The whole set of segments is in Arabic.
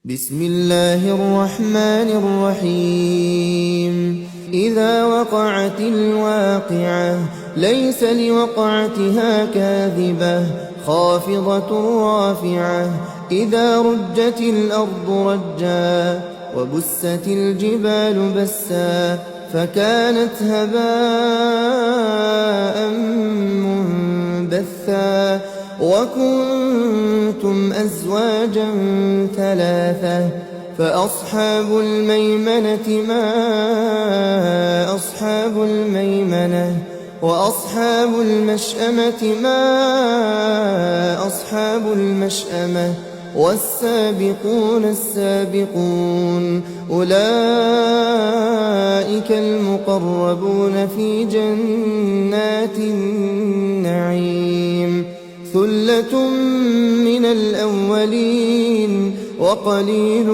بسم الله الرحمن الرحيم إذا وقعت الواقعة ليس لوقعتها كاذبة خافضة رافعة إذا رجت الأرض رجا وبست الجبال بسا فكانت هباء منبثا وكنتم أزواجا ثلاثة فأصحاب الميمنة ما أصحاب الميمنة وأصحاب المشأمة ما أصحاب المشأمة والسابقون السابقون أولئك المقربون في جنات النعيم ثلة من الأولين وقليل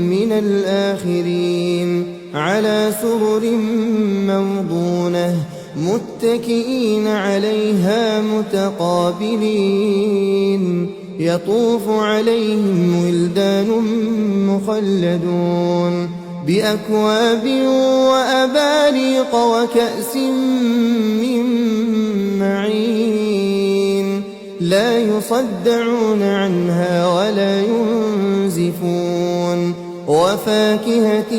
من الآخرين على سرر موضونة متكئين عليها متقابلين يطوف عليهم ولدان مخلدون بأكواب وأباريق وكأس من معين لا يصدعون عنها ولا ينزفون وفاكهة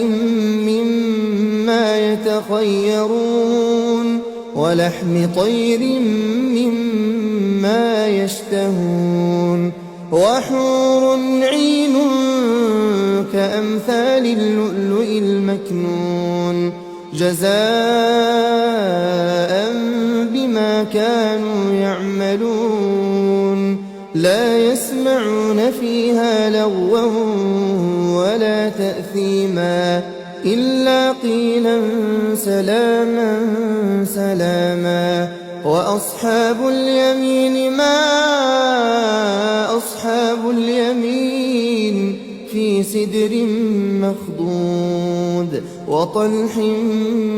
مما يتخيرون ولحم طير مما يشتهون وحور عين كأمثال اللؤلؤ المكنون جزاء بما كانوا يعملون لا يسمعون فيها لغوا ولا تأثيما إلا قيلا سلاما سلاما وأصحاب اليمين ما أصحاب اليمين في سدر مخضود وطلح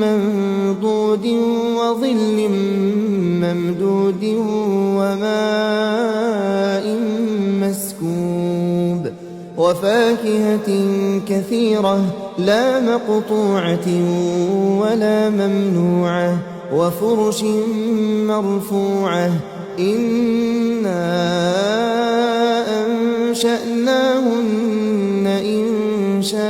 منضود وظل ممدود وماء مسكوب وفاكهة كثيرة لا مقطوعة ولا ممنوعة وفرش مرفوعة إنا أنشأناهن إنشاء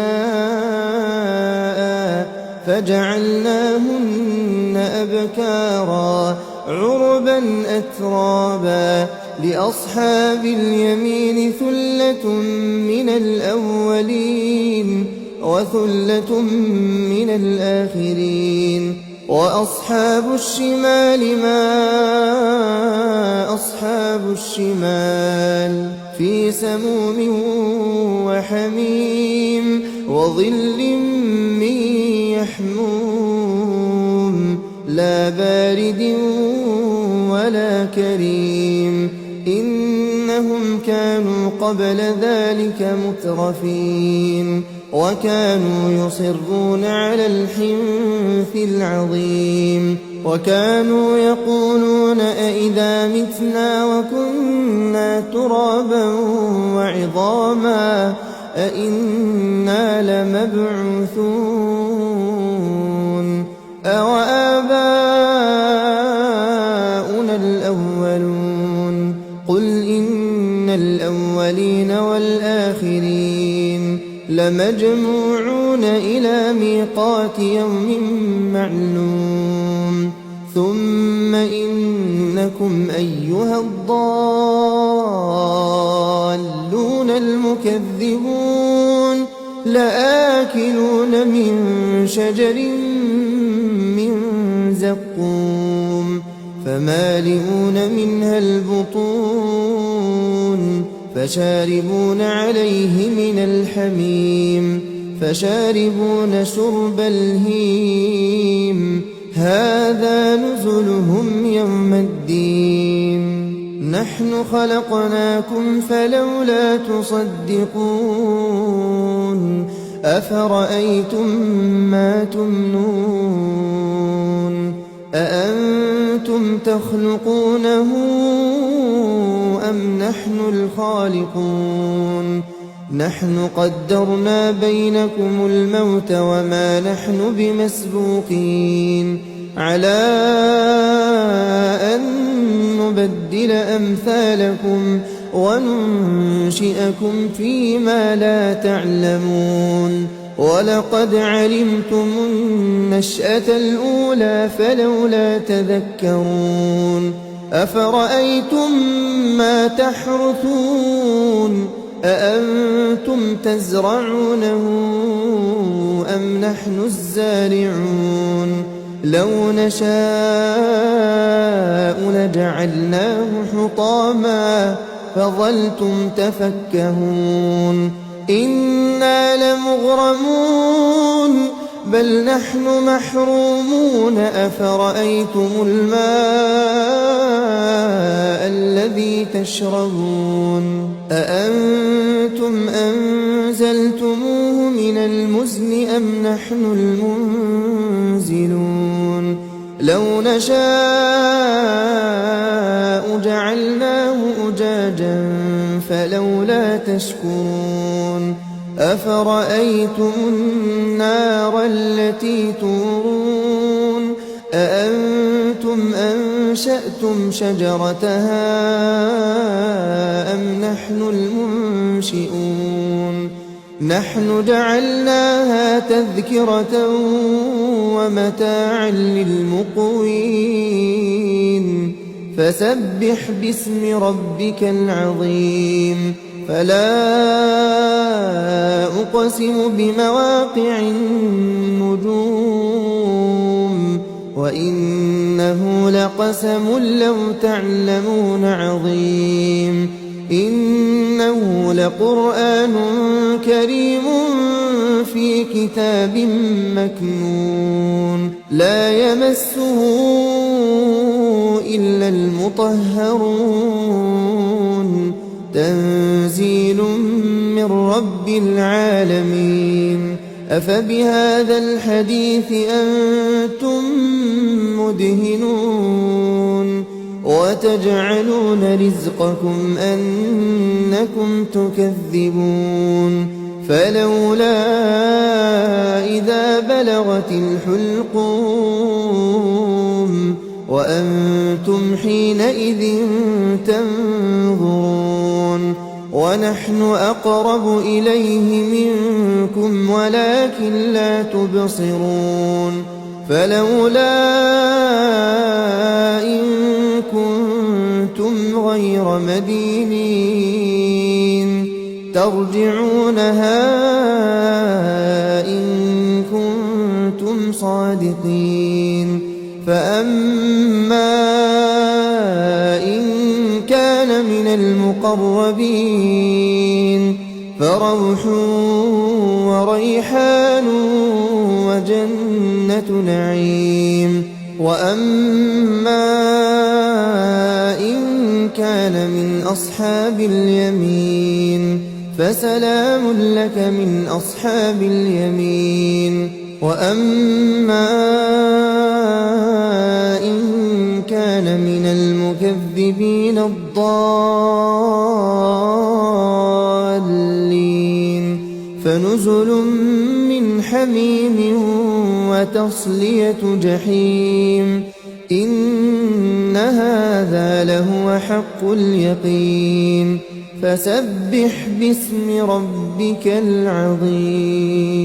فجعلناهن أبكارا عربا أترابا لأصحاب اليمين ثلة من الأولين وثلة من الآخرين وأصحاب الشمال ما أصحاب الشمال في سموم وحميم وظل من يحموم لا بارد ولا كريم إنهم كانوا قبل ذلك مترفين وكانوا يصرون على الحنث العظيم وكانوا يقولون أئذا متنا وكنا ترابا وعظاما أئنا لمبعوثون أوآباؤنا الأولون قل إن الأولين والآخرين لمجموعون إلى ميقات يوم معلوم ثم إنكم أيها الضالون المكذبون لآكلون من شجر من زقوم فمالئون منها البطون فشاربون عليه من الحميم فشاربون شرب الهيم هذا نزلهم يوم الدين نحن خلقناكم فلولا تصدقون أفرأيتم ما تمنون أأنتم تخلقونه أم نحن الخالقون نحن قدرنا بينكم الموت وما نحن بمسبوقين على أن نبدل أمثالكم وننشئكم فيما لا تعلمون ولقد علمتم النشأة الأولى فلولا تذكرون أفرأيتم ما تحرثون أأنتم تزرعونه أم نحن الزارعون لو نشاء لجعلناه حطاما فظلتم تفكهون إنا لمغرمون بل نحن محرومون أفرأيتم الماء الذي تشربون أأنتم أنزلتموه من المزن أم نحن المنزلون لو نشاء جعلناه أجاجا فلولا تشكرون أفرأيتم النار التي تورون أأنتم أنشأتم شجرتها أم نحن المنشئون نحن جعلناها تذكرة ومتاعا للمقوين فسبح باسم ربك العظيم فلا أقسم بمواقع النجوم وإنه لقسم لو تعلمون عظيم إنه لقرآن كريم في كتاب مكنون لا يمسه إلا المطهرون تنزيل من رب العالمين أفبهذا الحديث أنتم مدهنون وتجعلون رزقكم أنكم تكذبون فلولا إذا بلغت الحلقوم وأنتم حينئذ تنظرون ونحن أقرب إليه منكم ولكن لا تبصرون فلولا إن كنتم غير مدينين ترجعونها إن كنتم صادقين فأما إن كان من المقربين فروح وريحان وجنة نعيم وأما إن كان من أصحاب اليمين فسلام لك من أصحاب اليمين وأما إن كان من المكذبين الضالين فنزل من حميم وتصلية جحيم إن هذا لهو حق اليقين فسبح باسم ربك العظيم